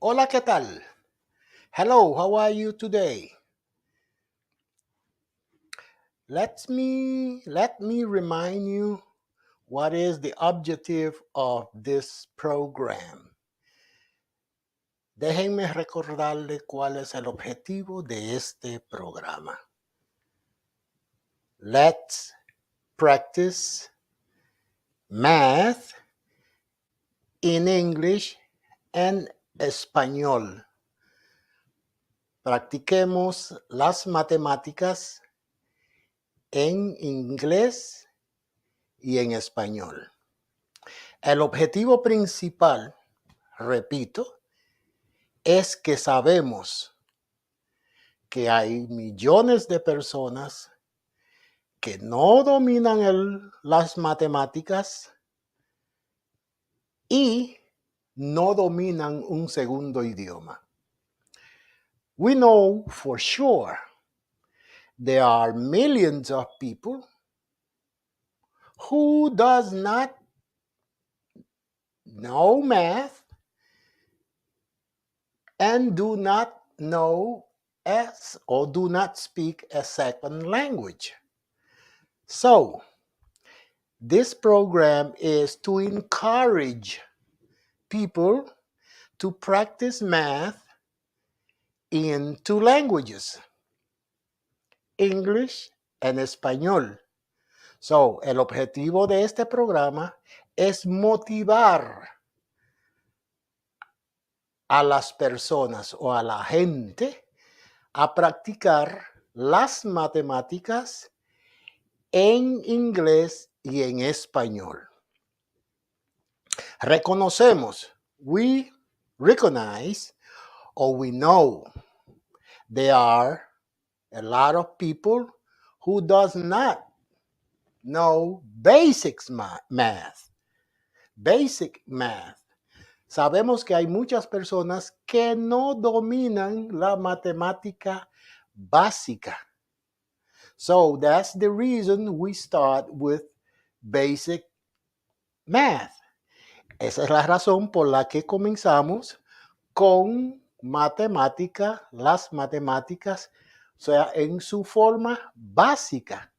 Hola, ¿qué tal? Hello, how are you today? Let me remind you what is the objective of this program. Déjenme recordarle cuál es el objetivo de este programa. Let's practice math in English and español. Practiquemos las matemáticas en inglés y en español. El objetivo principal, repito, es que sabemos que hay millones de personas que no dominan las matemáticas y no dominan un segundo idioma. We know for sure there are millions of people who does not know math and do not know or do not speak a second language. So, this program is to encourage people to practice math in two languages, English and Español. So, el objetivo de este programa es motivar a las personas o a la gente a practicar las matemáticas en inglés y en español. We recognize or we know there are a lot of people who does not know basic math. Sabemos que hay muchas personas que no dominan la matemática básica. So that's the reason we start with basic math. Esa es la razón por la que comenzamos con las matemáticas, o sea, en su forma básica.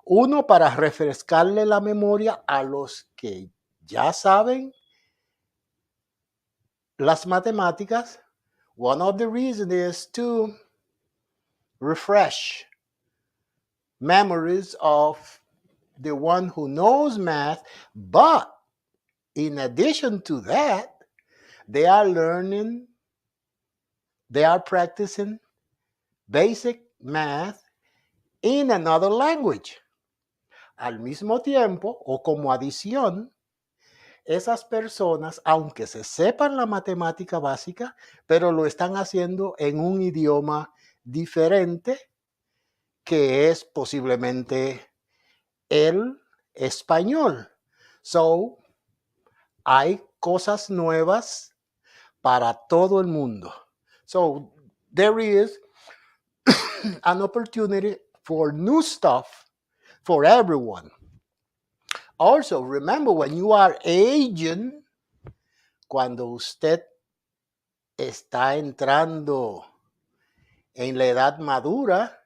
Uno, para refrescarle la memoria a los que ya saben las matemáticas. One of the reasons is to refresh memories of the one who knows math, but in addition to that, they are practicing basic math in another language. Al mismo tiempo, o como adición, esas personas, aunque se sepan la matemática básica, pero lo están haciendo en un idioma diferente, que es posiblemente el español. So, hay cosas nuevas para todo el mundo. So, there is an opportunity for new stuff for everyone. Also, remember, when you are aging, cuando usted está entrando en la edad madura,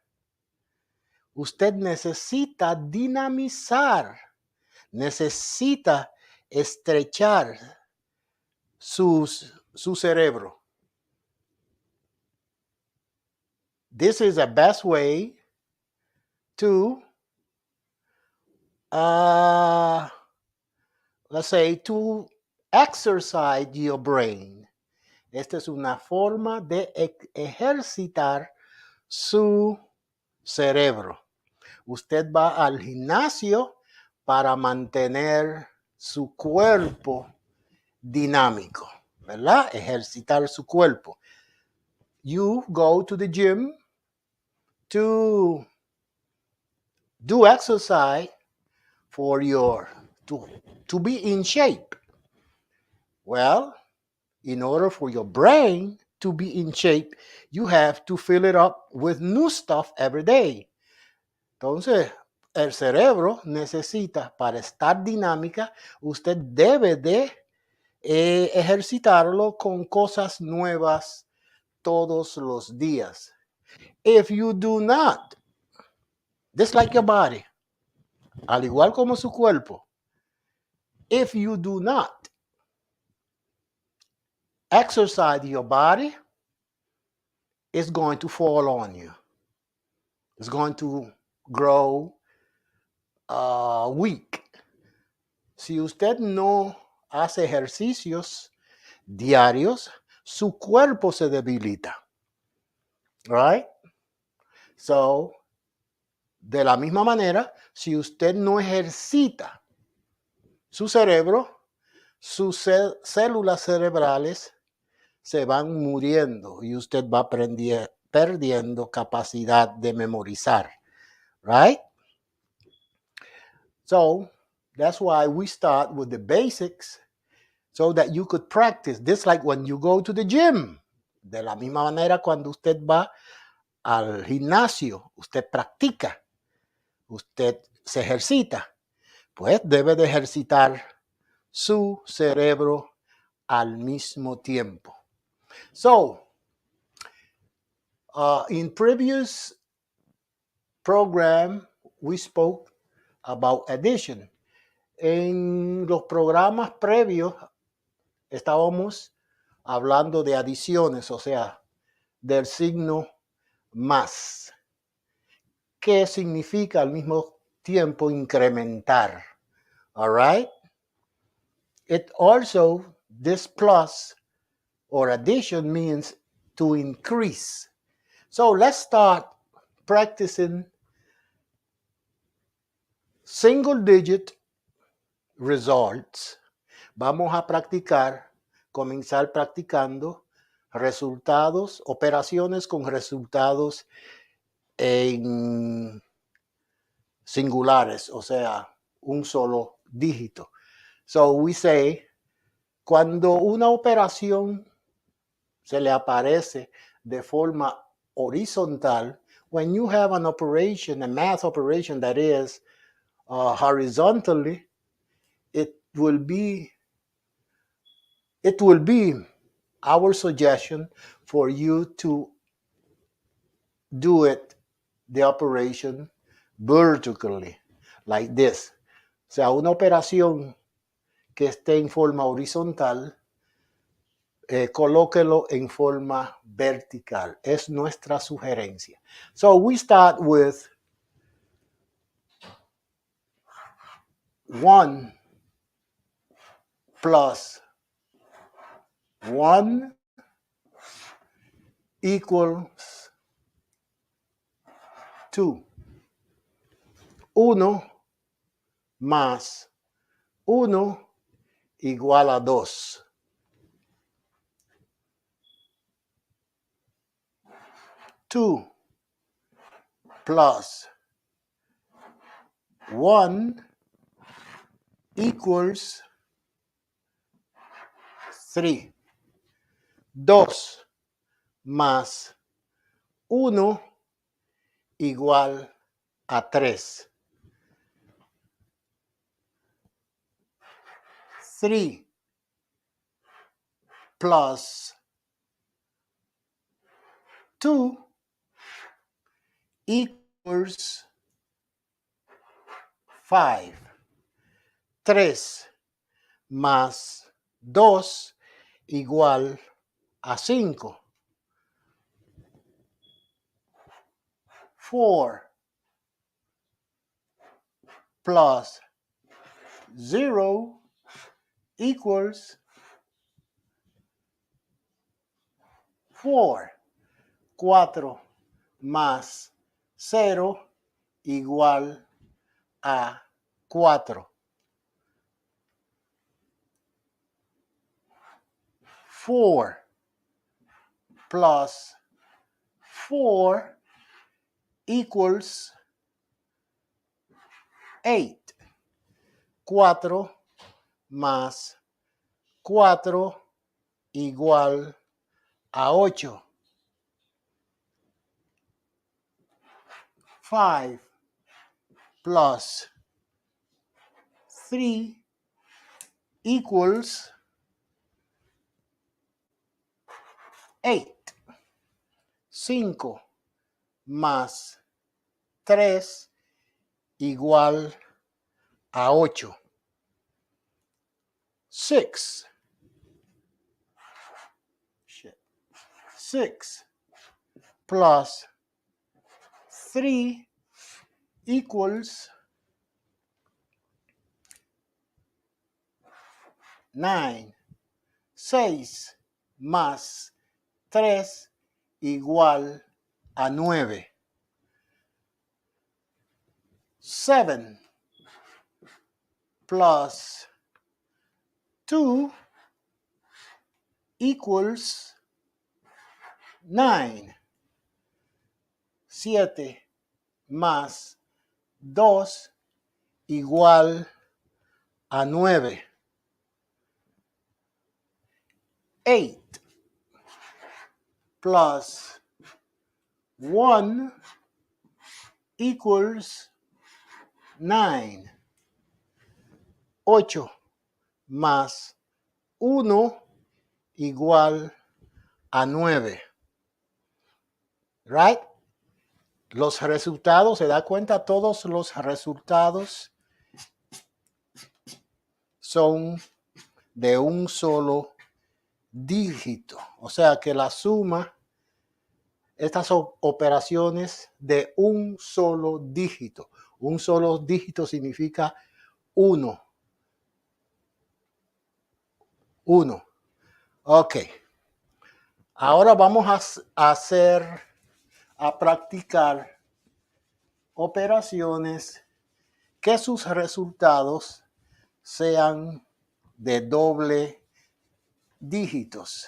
usted necesita dinamizar, necesita estrechar su cerebro. This is the best way to, let's say, to exercise your brain. Esta es una forma de ejercitar su cerebro. Usted va al gimnasio para mantener su cuerpo dinámico, ¿verdad? Ejercitar su cuerpo. You go to the gym to do exercise for to be in shape. Well, in order for your brain to be in shape, you have to fill it up with new stuff every day. Entonces, el cerebro necesita, para estar dinámica, usted debe de ejercitarlo con cosas nuevas todos los días. If you do not, just like your body, al igual como su cuerpo, if you do not exercise your body, it's going to fall on you. It's going to grow weak. Si usted no hace ejercicios diarios, su cuerpo se debilita. Right? So, de la misma manera, si usted no ejercita su cerebro, sus células cerebrales se van muriendo y usted va perdiendo capacidad de memorizar. Right? So, that's why we start with the basics so that you could practice. This like when you go to the gym. De la misma manera cuando usted va al gimnasio, usted practica, usted se ejercita, pues debe de ejercitar su cerebro al mismo tiempo. So, in previous program, we spoke about addition. En los programas previos estábamos hablando de adiciones, o sea, del signo más, que significa al mismo tiempo incrementar. All right? It also, this plus or addition means to increase. So let's start practicing single digit results. Vamos a comenzar practicando resultados, operaciones con resultados en singulares, o sea, un solo dígito. So we say, cuando una operación se le aparece de forma horizontal, when you have an operation, a math operation that is horizontally, it will be our suggestion for you to do it, the operation, vertically, like this. O sea, una operación que esté en forma horizontal, colóquelo en forma vertical. Es nuestra sugerencia. So we start with 1 plus 1 equals 2. 1 más 1 igual a 2. 2 plus 1 equals 3. 2 más 1 igual a 3. 3 plus 2 equals 5. 3 más 2 igual a 5. 4 plus 0 equals 4. 4 más 0 igual a 4. 4 plus 4 equals 8. 4 más 4 igual a 8. 5 plus 3 equals 8. 5 más 3 igual a 8. 6. 6 plus 3 equals 9. 6 más 3 igual a 9. 7 plus 2 equals 9. 7 más 2 igual a 9. 8 plus 1 equals 9. 8 más 1 igual a 9. Right? Los resultados, ¿se da cuenta? Todos los resultados son de un solo dígito. O sea que la suma, estas son operaciones de un solo dígito. Un solo dígito significa 1. 1. Ok. Ahora vamos a practicar operaciones que sus resultados sean de doble dígitos.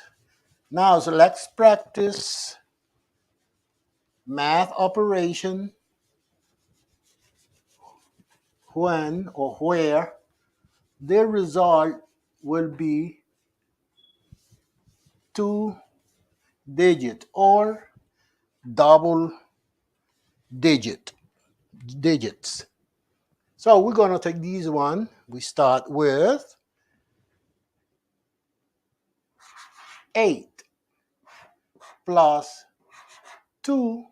Now, so let's practice math operation when or where the result will be 2-digit or double digits. So we're going to take this one. We start with 8 plus 2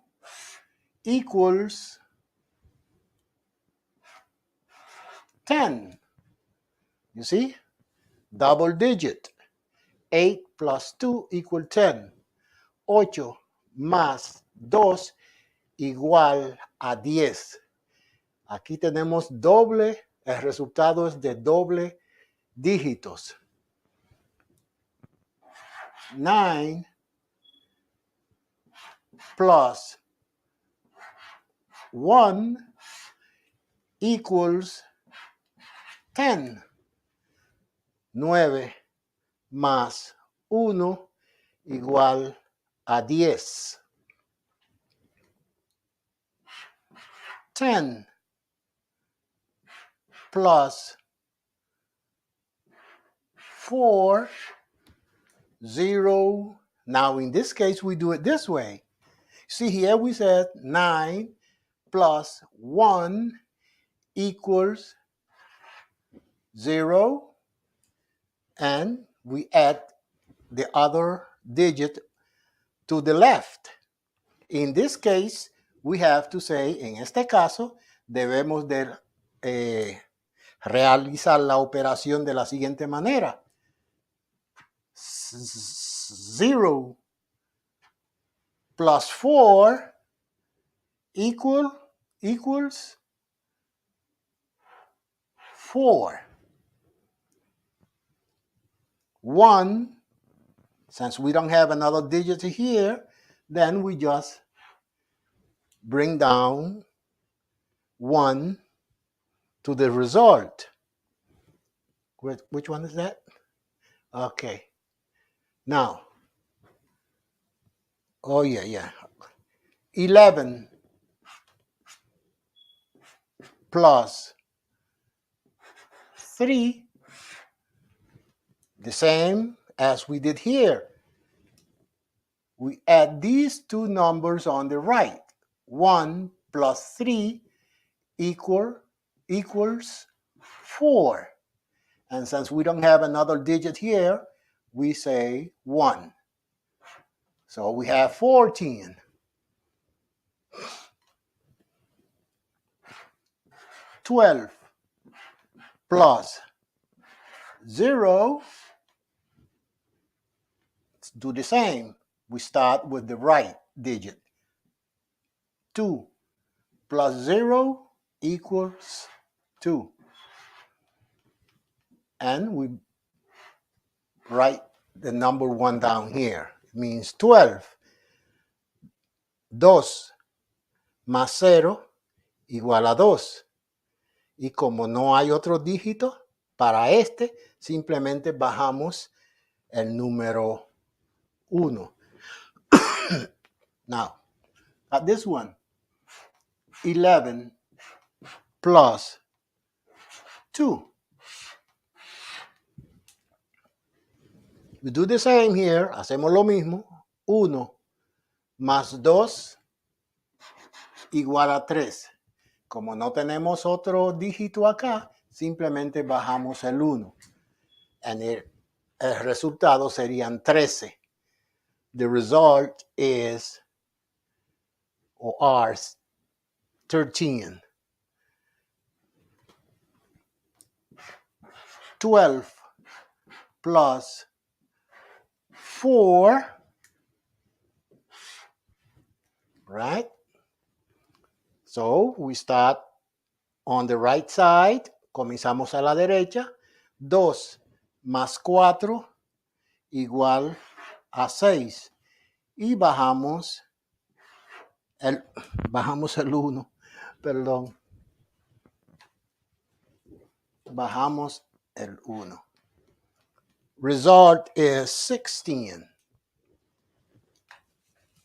equals 10. You see? Double digit. 8 plus 2 equals 10. 8 más 2 igual a 10. Aquí tenemos doble, el resultado es de doble dígitos. 9 plus 1 equals 10. 9 más 1 igual a 10. 10 plus 4, 0. Now in this case, we do it this way. See here we said 9 plus 1 equals 0. And we add the other digit to the left. In this case, we have to say, en este caso, debemos de realizar la operación de la siguiente manera. 0 plus 4 equals 4. 1, since we don't have another digit here, then we just bring down 1 to the result. Which one is that? Okay. Now, oh yeah. 11 plus 3, the same as we did here. We add these two numbers on the right. 1 plus 3 equals 4. And since we don't have another digit here, we say 1. So we have 14. 12 plus 0. Let's do the same. We start with the right digit. 2 plus 0 equals 2. And we write the number 1 down here. It means 12. 2 más 0 igual a 2. Y como no hay otro dígito para este, simplemente bajamos el número 1. Now, at this one, 11 plus 2. We do the same here. Hacemos lo mismo. 1 más 2 igual a 3. Como no tenemos otro dígito acá, simplemente bajamos el 1. And el resultado serían 13. The result is, or are, 13. 12 plus 4, right? So we start on the right side. Comenzamos a la derecha. 2 más 4 igual a 6. Y bajamos el 1. Perdón. Bajamos el 1. Result is 16.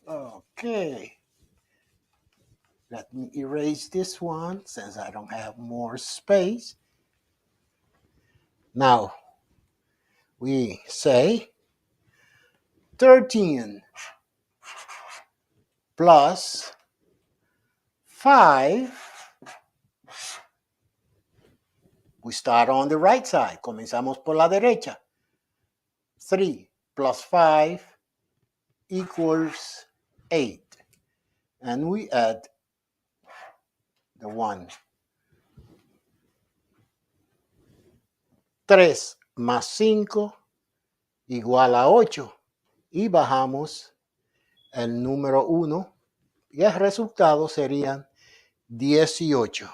Okay. Let me erase this one since I don't have more space. Now, we say 13 plus 5. We start on the right side. Comenzamos por la derecha. 3 plus 5 equals 8. And we add the 1. 3 más 5 igual a 8. Y bajamos el número 1. Y el resultado serían 18.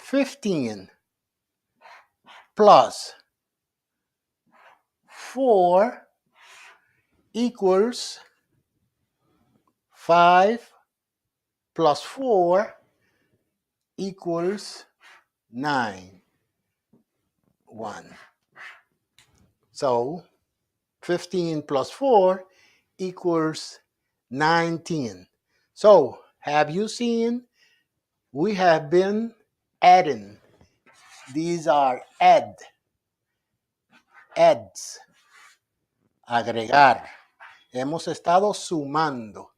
15 plus 4 equals 5 plus 4 equals 9. 1. So 15 plus 4 equals 19. So have you seen? We have been adding. These are adds. Agregar. Hemos estado sumando,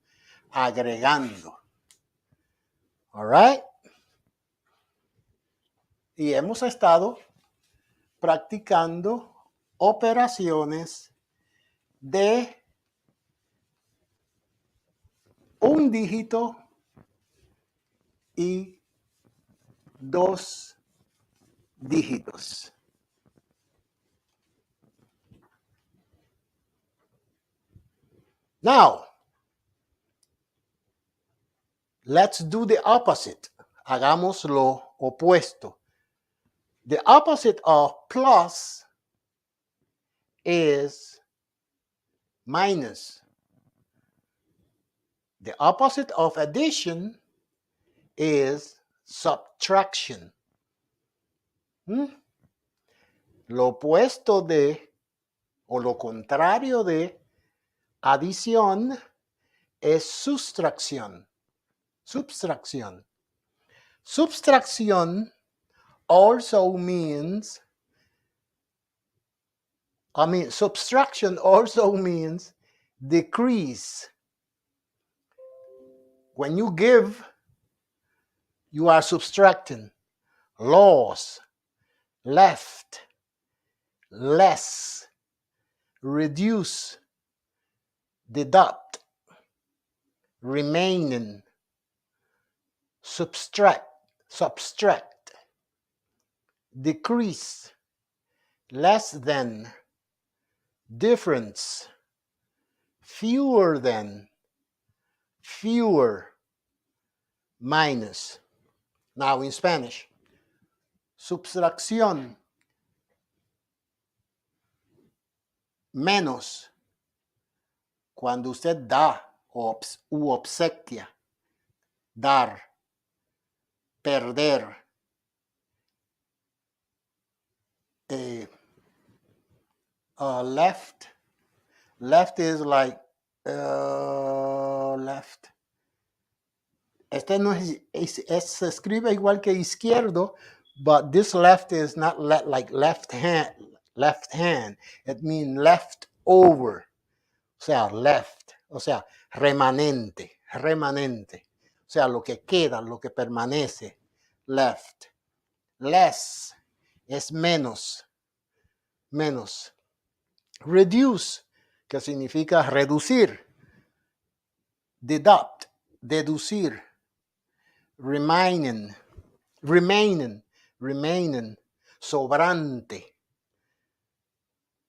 agregando. All right? Y hemos estado practicando operaciones de un dígito y 2 dígitos. Now, let's do the opposite. Hagamos lo opuesto. The opposite of plus is minus. The opposite of addition is subtraction. Lo opuesto de, o lo contrario de adición es sustracción. Subtracción. Subtraction also means, subtraction also means decrease. When you give, you are subtracting. Loss, left, less, reduce, deduct, remaining, subtract, decrease, less than, difference, fewer than, fewer, minus. Now in Spanish, subtracción, menos, cuando usted da u obsequia, dar, perder, left is like left. Este no se escribe igual que izquierdo, but this left is not like left hand. It means left over. O sea, left. O sea, remanente. O sea, lo que queda, lo que permanece. Left. Less es menos. Reduce, que significa reducir. Deduct, deducir. Remaining, sobrante.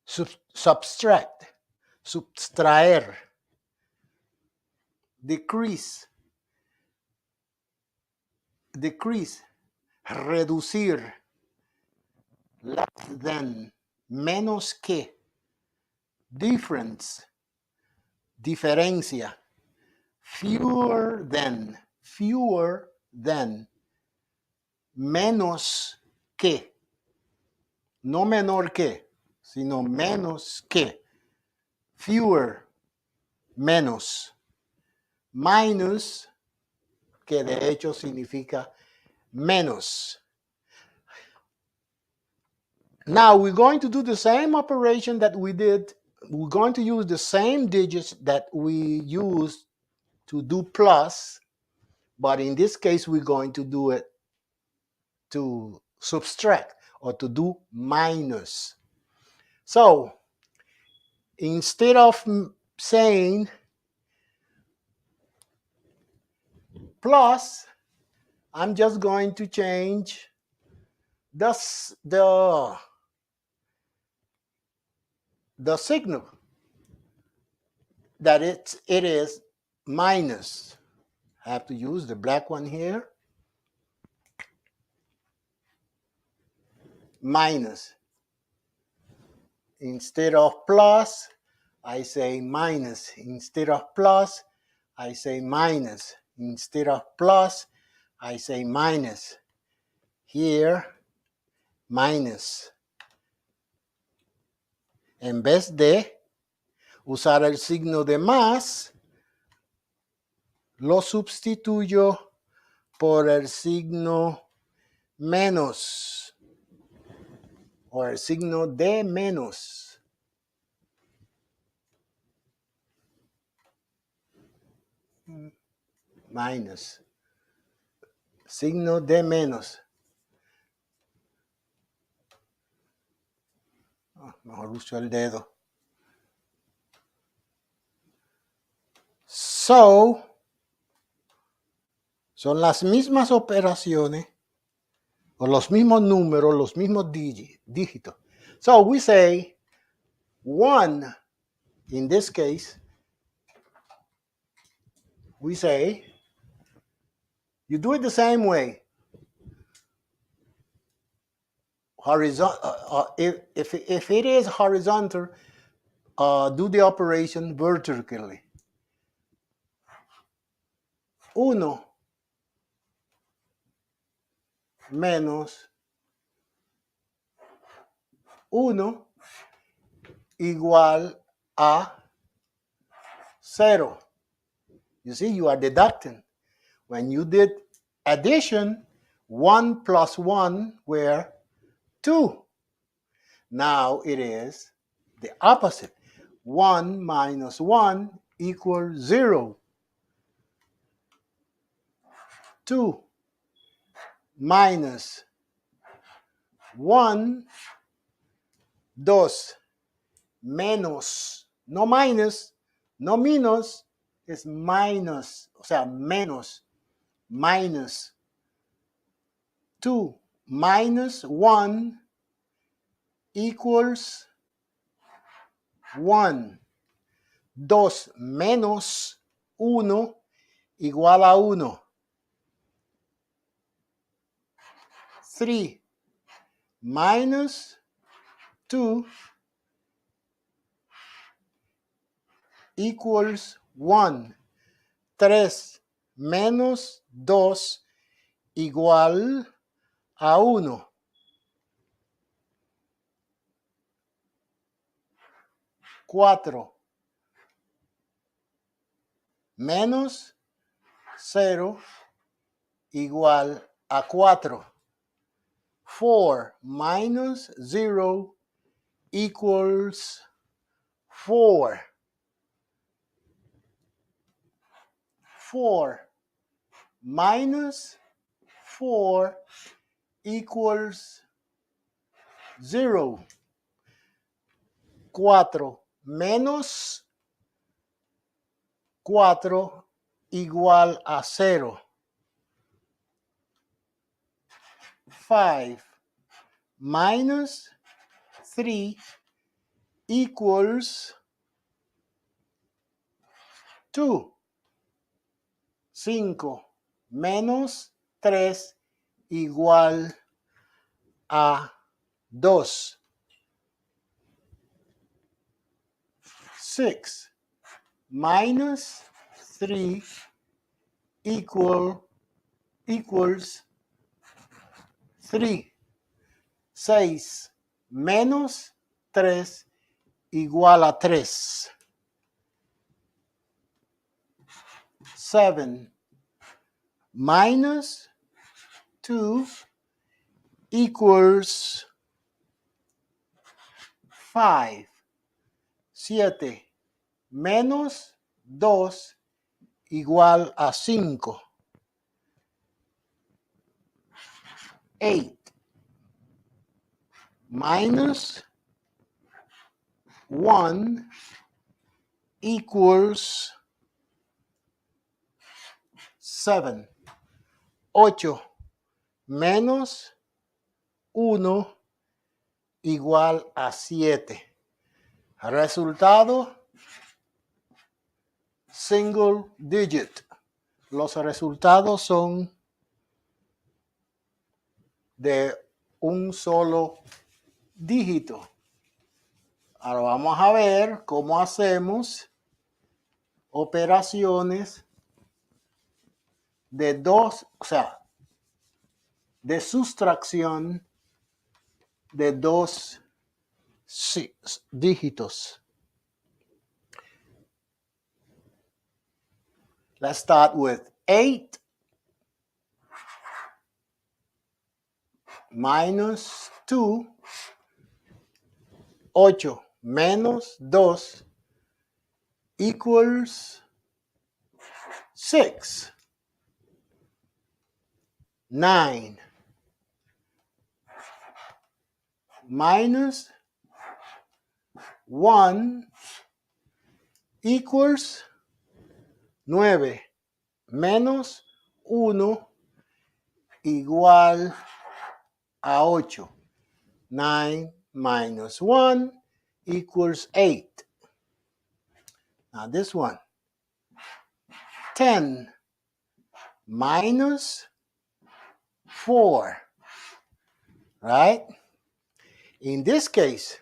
Subtract, subtraer. Decrease, reducir. Less than, menos que. Difference, diferencia. Fewer than, menos que. No menor que, sino menos que. Fewer, menos. Minus, que de hecho significa menos. Now we're going to do the same operation that we did. We're going to use the same digits that we used to do plus, but in this case we're going to do it to subtract or to do minus. So instead of saying plus, I'm just going to change the signal, that it is minus. I have to use the black one here. Minus. Instead of plus, I say minus. Instead of plus, I say minus. Instead of plus, I say minus. Here, minus. En vez de usar el signo de más, lo sustituyo por el signo menos o el signo de menos. Minus. Signo de menos. Mejor uso el dedo. So, son las mismas operaciones o los mismos números, los mismos dígitos. So we say 1, in this case, we say, you do it the same way. Horizontal, if it is horizontal, do the operation vertically. 1 menos 1 igual a 0. You see, you are deducting. When you did addition, 1 plus 1 were 2. Now it is the opposite. 1 minus 1 equals 0. 2 minus 1, 2, menos, no minus, no menos, es minus, o sea, menos, minus 2 minus 1 equals 1. 2 menos 1 igual a 1. 3 minus 2 equals 1. 3 menos 2 igual a 1. 4 menos 0 igual a 4. 4 minus 0 equals 4. 4 minus 4 equals 0. 4 menos 4 igual a 0. 5 minus 3 equals 2. 5 menos 3 igual a 2. 6 minus 3 equals 3. 6 menos 3 igual a 3. 7 minus 2 equals 5. 7 menos 2 igual a 5. 8 minus 1 equals 7. 8 menos 1 igual a 7. Resultado, single digit. Los resultados son de un solo dígito. Ahora vamos a ver cómo hacemos operaciones de dos, o sea, de sustracción de dos dígitos. Let's start with 8 minus 2. 8 menos 2 equals 6. 9 minus 1 equals 9 menos 1 igual a 8. 9 minus 1 equals 8. Now this one. 10 minus 4. Right? In this case,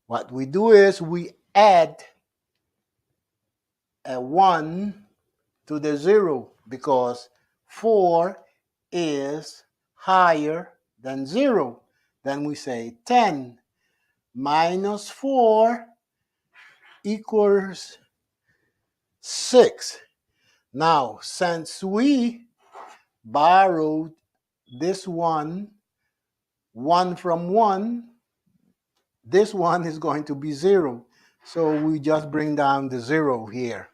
what we do is we add a 1 to the 0 because 4 is higher than 0. Then we say 10 minus 4 equals 6. Now, since we borrowed this one from 1, this one is going to be 0. So we just bring down the 0 here.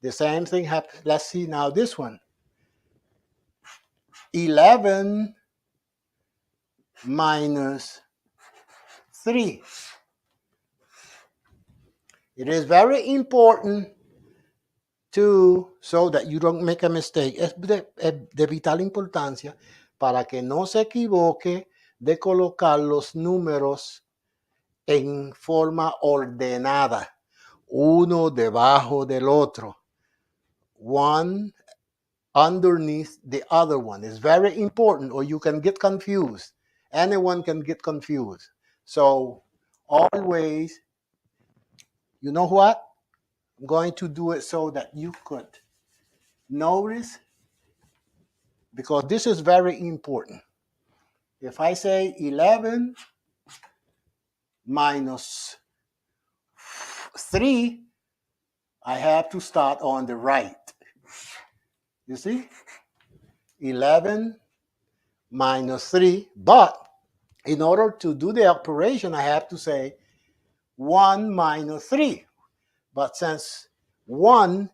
The same thing happens. Let's see now this one. 11 minus 3. It is very important so that you don't make a mistake. Es de vital importancia para que no se equivoque de colocar los números en forma ordenada, uno debajo del otro. One underneath the other one. It's very important, or you can get confused. Anyone can get confused. So always, you know what? I'm going to do it so that you could notice, because this is very important. If I say 11 minus 3, I have to start on the right. You see? 11 minus 3, but in order to do the operation, I have to say 1 minus 3. But since 1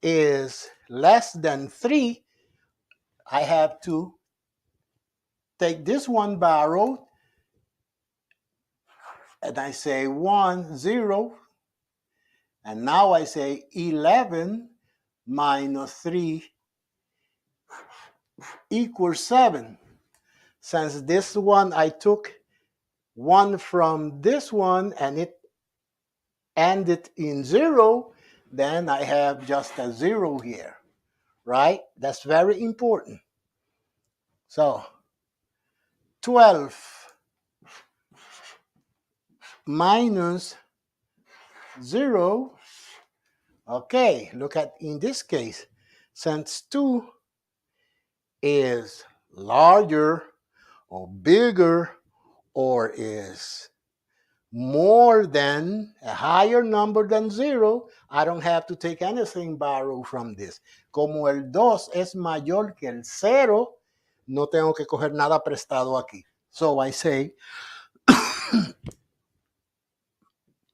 is less than 3, I have to take this one borrowed, and I say 1, 0. And now I say 11 minus 3 equals 7. Since this one, I took 1 from this one and it ended in 0, then I have just a 0 here, right? That's very important. So 12 minus 0. Okay, look at in this case, since 2 is larger or bigger or is more than a higher number than 0, I don't have to take anything borrowed from this. Como el 2 es mayor que el 0, no tengo que coger nada prestado aquí. So I say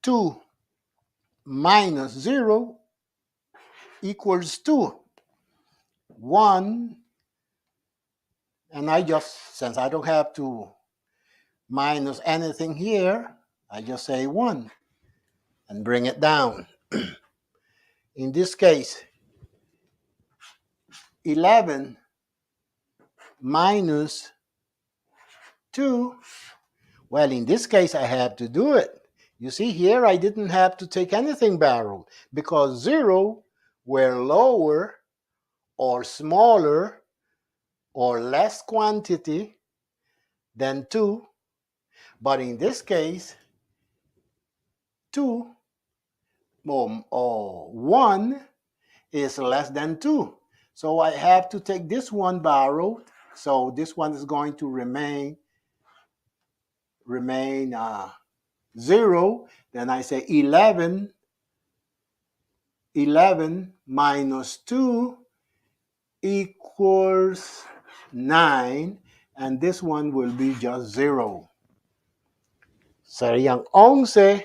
2 minus 0 equals 2. 1, and I just, since I don't have to minus anything here, I just say 1 and bring it down. In this case, 11 minus 2, well, in this case, I have to do it. You see here, I didn't have to take anything borrowed because 0 were lower or smaller or less quantity than 2. But in this case, 2 or 1 is less than 2. So I have to take this one borrowed. So this one is going to remain 0. Then I say 11 minus 2 equals 9. And this one will be just 0. Serían 11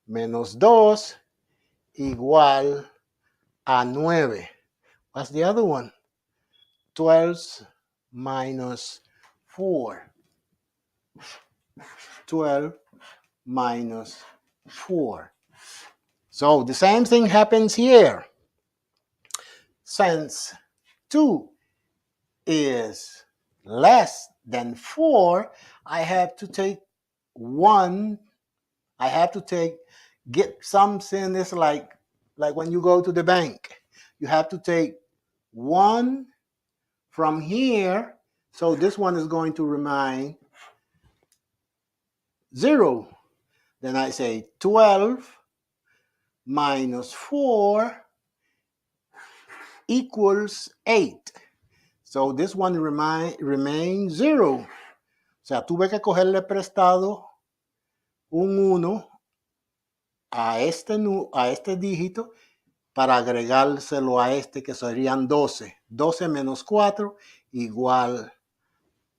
menos 2 igual a 9. What's the other one? 12 minus 4. 12 minus 4. So the same thing happens here. Since 2 is less than 4, I have to take 1. I have to get something. It's like when you go to the bank. You have to take 1 from here. So this one is going to remain 0. Then I say 12 minus 4 equals 8. So this one remains 0. O sea, tuve que cogerle prestado un 1 a este dígito para agregárselo a este, que serían 12. 12 menos 4 igual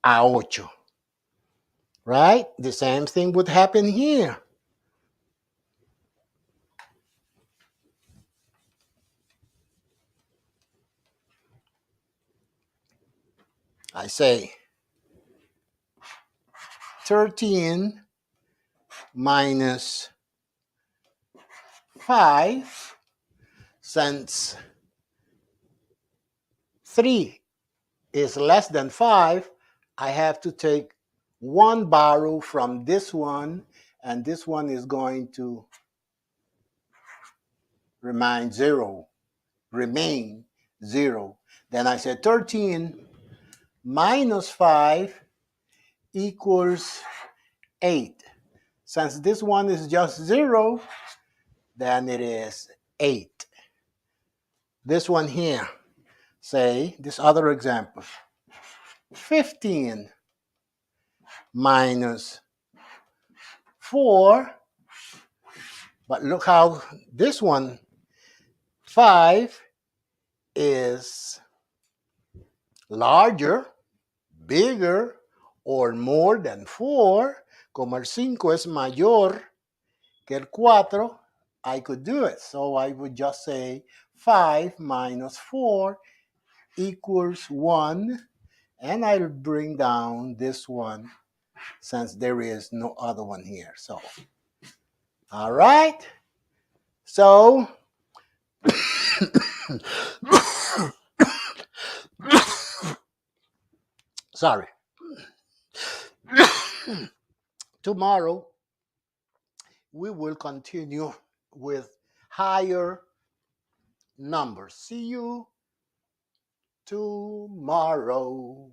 a 8. Right? The same thing would happen here. I say 13 minus 5, since 3 is less than 5, I have to take one borrow from this one, and this one is going to remain 0. Then I said 13 minus 5 equals 8. Since this one is just 0, then it is 8. This one here, say, this other example, 15 minus 4, but look how this one, 5, is larger, bigger, or more than 4. Como el 5 es mayor que el 4, I could do it. So I would just say 5 minus 4 equals 1, and I'll bring down this one since there is no other one here. So, all right. So, sorry. Tomorrow, we will continue with higher numbers. See you tomorrow.